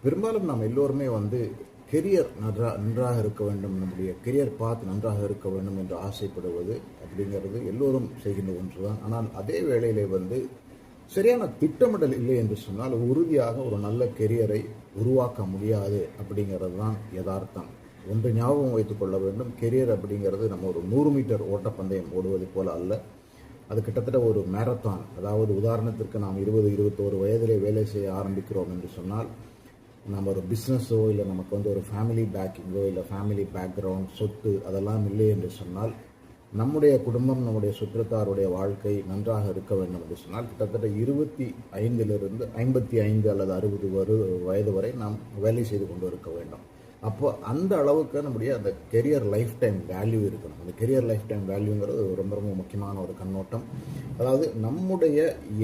பெரும்பாலும் நாம் எல்லோருமே கெரியர் நன்றாக இருக்க வேண்டும், நம்முடைய கெரியர் பாத் நன்றாக இருக்க வேண்டும் என்று ஆசைப்படுவது அப்படிங்கிறது எல்லோரும் செய்கின்ற ஒன்று தான். ஆனால் அதே வேளையிலே சரியான திட்டமிடல் இல்லை என்று சொன்னால் உறுதியாக ஒரு நல்ல கெரியரை உருவாக்க முடியாது அப்படிங்கிறது தான் யதார்த்தம். ஒன்று ஞாபகம் வைத்துக் கொள்ள வேண்டும், கெரியர் அப்படிங்கிறது நம்ம ஒரு 100 மீட்டர் ஓட்டப்பந்தயம் ஓடுவது போல அல்ல. அது கிட்டத்தட்ட ஒரு மேரத்தான். அதாவது உதாரணத்திற்கு நாம் 20-21 வயதிலே வேலை செய்ய ஆரம்பிக்கிறோம் என்று சொன்னால், நம்ம ஒரு பிஸ்னஸோ இல்லை நமக்கு ஒரு ஃபேமிலி பேக்கிங்கோ இல்லை ஃபேமிலி பேக்ரவுண்ட் சொத்து அதெல்லாம் இல்லை என்று சொன்னால், நம்முடைய குடும்பம் நம்முடைய சுற்றத்தாருடைய வாழ்க்கை நன்றாக இருக்க வேண்டும் என்று சொன்னால் கிட்டத்தட்ட 25 55 அல்லது 60 வயது வரை நாம் வேலை செய்து கொண்டு இருக்க வேண்டும். அப்போ அந்த அளவுக்கு நம்முடைய அந்த கெரியர் லைஃப் டைம் வேல்யூ இருக்கணும். அந்த கெரியர் லைஃப் டைம் வேல்யூங்கிறது ரொம்ப ரொம்ப முக்கியமான ஒரு கண்ணோட்டம். அதாவது நம்முடைய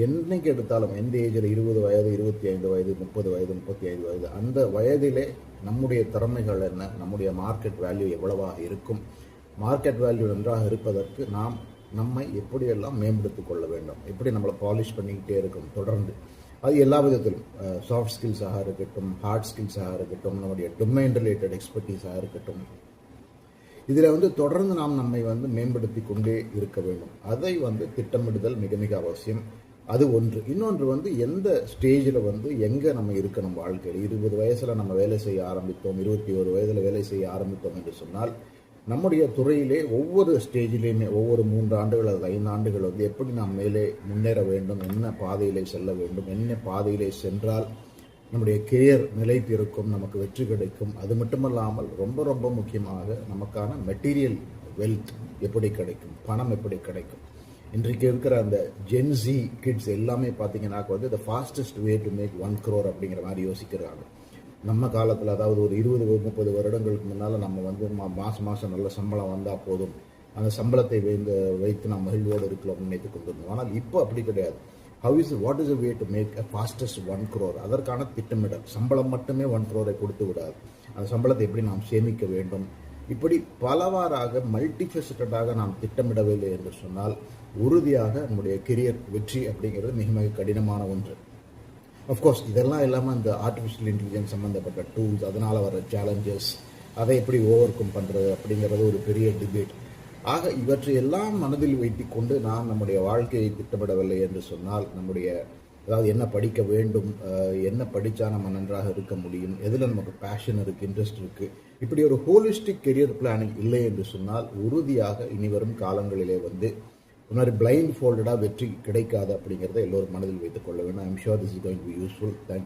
என்னைக்கு எடுத்தாலும் எந்த ஏஜில் 20 வயது 25 வயது 30 வயது 35 வயது அந்த வயதிலே நம்முடைய திறமைகள் என்ன, நம்முடைய மார்க்கெட் வேல்யூ எவ்வளவாக இருக்கும், மார்க்கெட் வேல்யூ நன்றாக இருப்பதற்கு நாம் நம்மை எப்படியெல்லாம் மேம்படுத்திக் கொள்ள வேண்டும், எப்படி நம்மளை பாலிஷ் பண்ணிக்கிட்டே இருக்கும் தொடர்ந்து. அது எல்லா விதத்திலும் சாஃப்ட் ஸ்கில்ஸாக இருக்கட்டும், ஹார்ட் ஸ்கில்ஸாக இருக்கட்டும், நம்முடைய டொமைன் ரிலேட்டட் எக்ஸ்பர்டீஸாக இருக்கட்டும், இதில் தொடர்ந்து நாம் நம்மை மேம்படுத்தி கொண்டே இருக்க வேண்டும். அதை திட்டமிடுதல் மிக மிக அவசியம். அது ஒன்று. இன்னொன்று எந்த ஸ்டேஜில் எங்கே நம்ம இருக்கணும் வாழ்க்கையில். 20 வயசில் நம்ம வேலை செய்ய ஆரம்பித்தோம், 21 வயதில் வேலை செய்ய ஆரம்பித்தோம் என்று சொன்னால் நம்முடைய துறையிலே ஒவ்வொரு ஸ்டேஜிலேயுமே ஒவ்வொரு 3 ஆண்டுகள் அல்லது 5 ஆண்டுகள் எப்படி நாம் மேலே முன்னேற வேண்டும், என்ன பாதையிலே செல்ல வேண்டும், என்ன பாதையிலே சென்றால் நம்முடைய கெரியர் நிலைத்திருக்கும், நமக்கு வெற்றி கிடைக்கும். அது மட்டுமல்லாமல் ரொம்ப ரொம்ப முக்கியமாக நமக்கான மெட்டீரியல் வெல்த் எப்படி கிடைக்கும், பணம் எப்படி கிடைக்கும். இன்றைக்கு இருக்கிற அந்த ஜென்சி கிட்ஸ் எல்லாமே பார்த்தீங்கன்னாக்க the fastest way to make 1 crore அப்படிங்கிற மாதிரி யோசிக்கிறாங்க. நம்ம காலத்தில் அதாவது ஒரு 20-30 வருடங்களுக்கு முன்னால் நம்ம மாதம் நல்ல சம்பளம் வந்தால் போதும், அந்த சம்பளத்தை வைத்து நாம் மகிழ்வோடு இருக்கலாம் நினைத்து கொண்டிருந்தோம். ஆனால் இப்போ அப்படி கிடையாது. What is a way to make a fastest 1 crore? அதற்கான திட்டமிடல். சம்பளம் மட்டுமே 1 crore கொடுத்து விடாது. அந்த சம்பளத்தை எப்படி நாம் சேமிக்க வேண்டும், இப்படி பலவாறாக மல்டிஃபெசிட்டடாக நாம் திட்டமிடவில்லை என்று சொன்னால் உறுதியாக நம்முடைய கெரியர் வெற்றி அப்படிங்கிறது மிக மிக கடினமான ஒன்று. அஃப்கோர்ஸ் இதெல்லாம் இல்லாமல் இந்த ஆர்டிஃபிஷியல் இன்டெலிஜென்ஸ் சம்மந்தப்பட்ட டூல்ஸ், அதனால் வர சேலஞ்சஸ், அதை எப்படி ஓவர் கம் பண்ணுறது அப்படிங்கிறது ஒரு பெரிய டிபேட். ஆக இவற்றை எல்லாம் மனதில் வைத்துக்கொண்டு நாம் நம்முடைய வாழ்க்கையை திட்டமிடவில்லை என்று சொன்னால் அதாவது என்ன படிக்க வேண்டும், என்ன படித்தா நம்ம நன்றாக இருக்க முடியும், எதில் நமக்கு பேஷன் இருக்குது, இன்ட்ரெஸ்ட் இருக்குது, இப்படி ஒரு ஹோலிஸ்டிக் கெரியர் பிளானிங் இல்லை என்று சொன்னால் உறுதியாக இனி வரும் காலங்களிலே முன்னாடி பிளைண்ட் ஃபோல்டடாக வெற்றி கிடைக்காது அப்படிங்கிறத எல்லோரும் மனதில் வைத்துக் கொள்ள வேண்டும். I am sure this is going to be useful. Thank you.